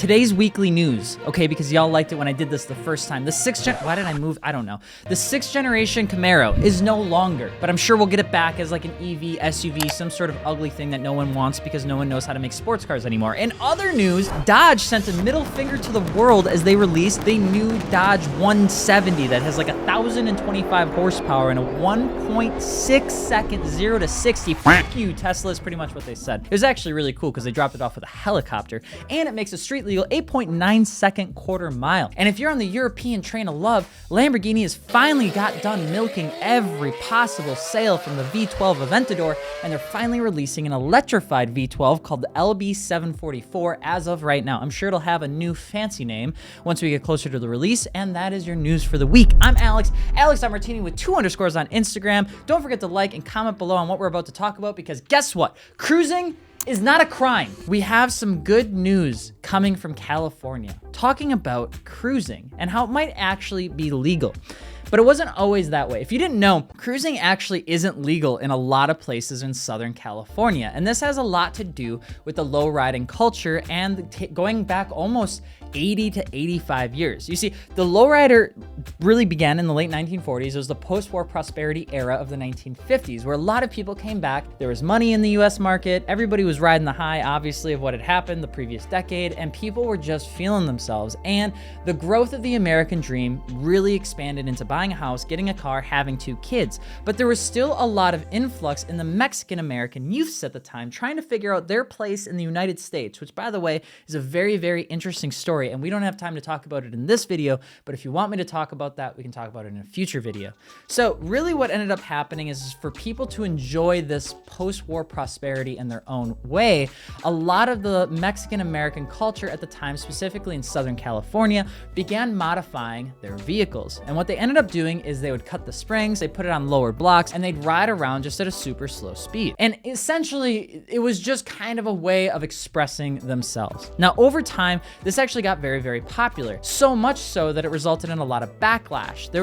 Today's weekly news, okay, because y'all liked it when I did this the first time. Why did I move? I don't know. The 6th generation Camaro is no longer, but I'm sure we'll get it back as like an EV, SUV, some sort of ugly thing that no one wants because no one knows how to make sports cars anymore. In other news, Dodge sent a middle finger to the world as they released the new Dodge 170 that has like 1,025 horsepower and a 1.6 second 0 to 60. Fuck you, Tesla is pretty much what they said. It was actually really cool because they dropped it off with a helicopter, and it makes a street legal 8.9 second quarter mile. And if you're on the European train of love, Lamborghini has finally got done milking every possible sale from the V12 Aventador, and they're finally releasing an electrified V12 called the LB744 as of right now. I'm sure it'll have a new fancy name once we get closer to the release, and that is your news for the week. I'm Alex, AlexMartini with 2 underscores on Instagram. Don't forget to like and comment below on what we're about to talk about, because guess what? Cruising is not a crime. We have some good news coming from California talking about cruising and how it might actually be legal. But it wasn't always that way. If you didn't know, cruising actually isn't legal in a lot of places in Southern California. And this has a lot to do with the lowriding culture and going back almost 80 to 85 years. You see, the lowrider really began in the late 1940s. It was the post-war prosperity era of the 1950s, where a lot of people came back. There was money in the US market. Everybody was riding the high, obviously, of what had happened the previous decade, and people were just feeling themselves. And the growth of the American dream really expanded into buying a house, getting a car, having 2 kids. But there was still a lot of influx in the Mexican-American youths at the time, trying to figure out their place in the United States, which, by the way, is a very, very interesting story. And we don't have time to talk about it in this video, but if you want me to talk about that, we can talk about it in a future video. So really what ended up happening is for people to enjoy this post-war prosperity in their own way, a lot of the Mexican-American culture at the time, specifically in Southern California, began modifying their vehicles. And what they ended up doing is they would cut the springs, they put it on lower blocks, and they'd ride around just at a super slow speed. And essentially, it was just kind of a way of expressing themselves. Now, over time, this actually got very, very popular. So much so that it resulted in a lot of backlash. There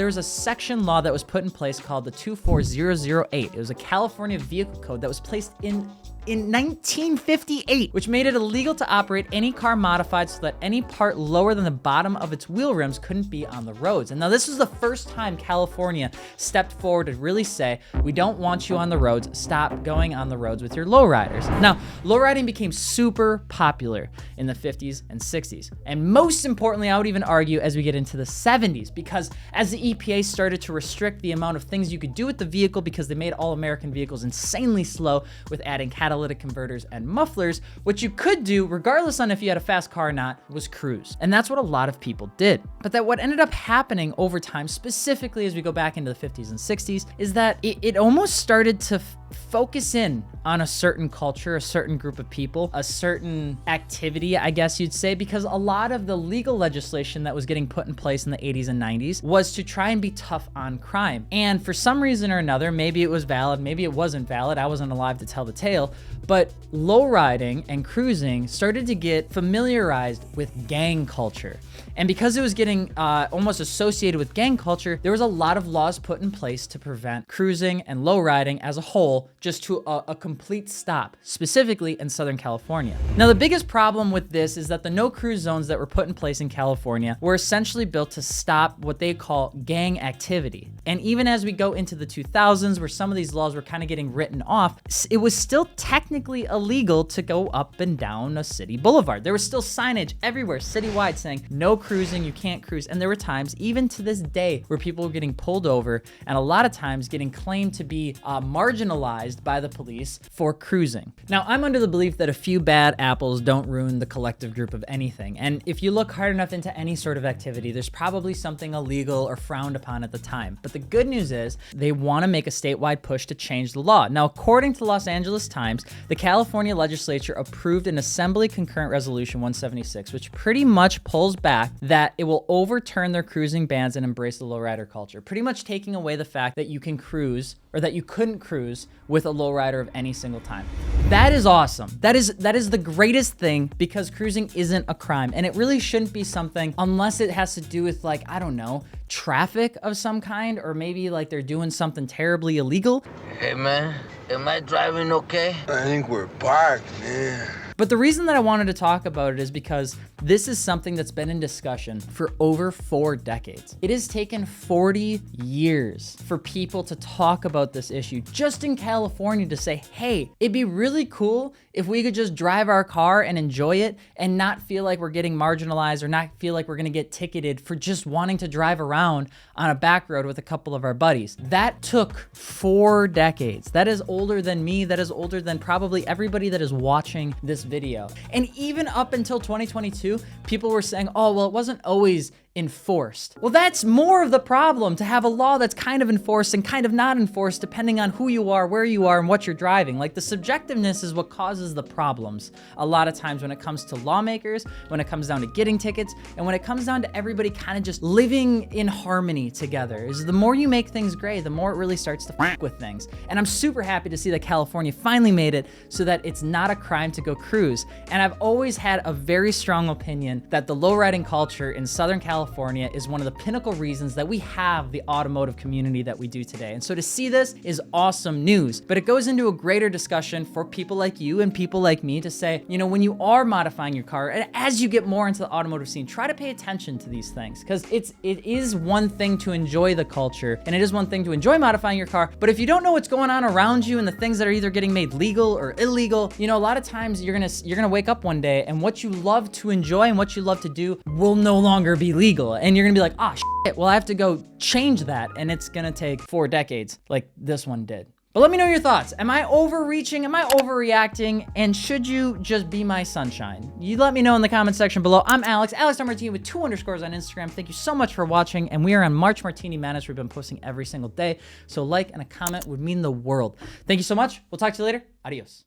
was a section law that was put in place called the 24008. It was a California vehicle code that was placed in 1958, which made it illegal to operate any car modified so that any part lower than the bottom of its wheel rims couldn't be on the roads. And now this was the first time California stepped forward to really say, we don't want you on the roads, stop going on the roads with your lowriders. Now, lowriding became super popular in the 50s and 60s. And most importantly, I would even argue as we get into the 70s, because as the EPA started to restrict the amount of things you could do with the vehicle because they made all American vehicles insanely slow with adding catalytic converters and mufflers, what you could do, regardless on if you had a fast car or not, was cruise. And that's what a lot of people did. But that what ended up happening over time, specifically as we go back into the 50s and 60s, is that it almost started to focus in on a certain culture, a certain group of people, a certain activity, I guess you'd say, because a lot of the legal legislation that was getting put in place in the 80s and 90s was to try and be tough on crime. And for some reason or another, maybe it was valid, maybe it wasn't valid, I wasn't alive to tell the tale, but lowriding and cruising started to get familiarized with gang culture. And because it was getting almost associated with gang culture, there was a lot of laws put in place to prevent cruising and lowriding as a whole just to a complete stop, specifically in Southern California. Now, the biggest problem with this is that the no cruise zones that were put in place in California were essentially built to stop what they call gang activity. And even as we go into the 2000s, where some of these laws were kind of getting written off, it was still technically illegal to go up and down a city boulevard. There was still signage everywhere, citywide, saying no cruising, you can't cruise. And there were times, even to this day, where people were getting pulled over and a lot of times getting claimed to be marginalized by the police for cruising. Now, I'm under the belief that a few bad apples don't ruin the collective group of anything. And if you look hard enough into any sort of activity, there's probably something illegal or frowned upon at the time. But the good news is they want to make a statewide push to change the law. Now, according to the Los Angeles Times, the California legislature approved an Assembly Concurrent Resolution 176, which pretty much pulls back that it will overturn their cruising bans and embrace the lowrider culture, pretty much taking away the fact that you can cruise or that you couldn't cruise with a lowrider of any single time. That is awesome. That is the greatest thing, because cruising isn't a crime, and it really shouldn't be something unless it has to do with, like, I don't know, traffic of some kind, or maybe like they're doing something terribly illegal. Hey man, am I driving okay? I think we're parked, man. But the reason that I wanted to talk about it is because this is something that's been in discussion for over 4 decades. It has taken 40 years for people to talk about this issue just in California, to say, hey, it'd be really cool if we could just drive our car and enjoy it and not feel like we're getting marginalized or not feel like we're gonna get ticketed for just wanting to drive around on a back road with a couple of our buddies. That took 4 decades. That is older than me. That is older than probably everybody that is watching this video. And even up until 2022, people were saying, oh, well, it wasn't always enforced. Well, that's more of the problem, to have a law that's kind of enforced and kind of not enforced depending on who you are, where you are, and what you're driving. Like, the subjectiveness is what causes the problems a lot of times when it comes to lawmakers, when it comes down to getting tickets, and when it comes down to everybody kind of just living in harmony together. Is the more you make things gray, the more it really starts to fuck with things. And I'm super happy to see that California finally made it so that it's not a crime to go cruise. And I've always had a very strong opinion that the lowriding culture in Southern California is one of the pinnacle reasons that we have the automotive community that we do today. And so to see this is awesome news, but it goes into a greater discussion for people like you and people like me to say, you know, when you are modifying your car, and as you get more into the automotive scene, try to pay attention to these things, because it is one thing to enjoy the culture, and it is one thing to enjoy modifying your car, but if you don't know what's going on around you and the things that are either getting made legal or illegal, you know, a lot of times you're gonna wake up one day and what you love to enjoy and what you love to do will no longer be legal. And you're gonna be like, ah, shit, well, I have to go change that. And it's gonna take 4 decades like this one did. But let me know your thoughts. Am I overreaching? Am I overreacting? And should you just be my sunshine? You let me know in the comment section below. I'm Alex, AlexMartini with 2 underscores on Instagram. Thank you so much for watching. And we are on March Martini Madness. We've been posting every single day. So a like and a comment would mean the world. Thank you so much. We'll talk to you later. Adios.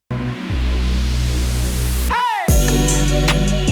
Hey!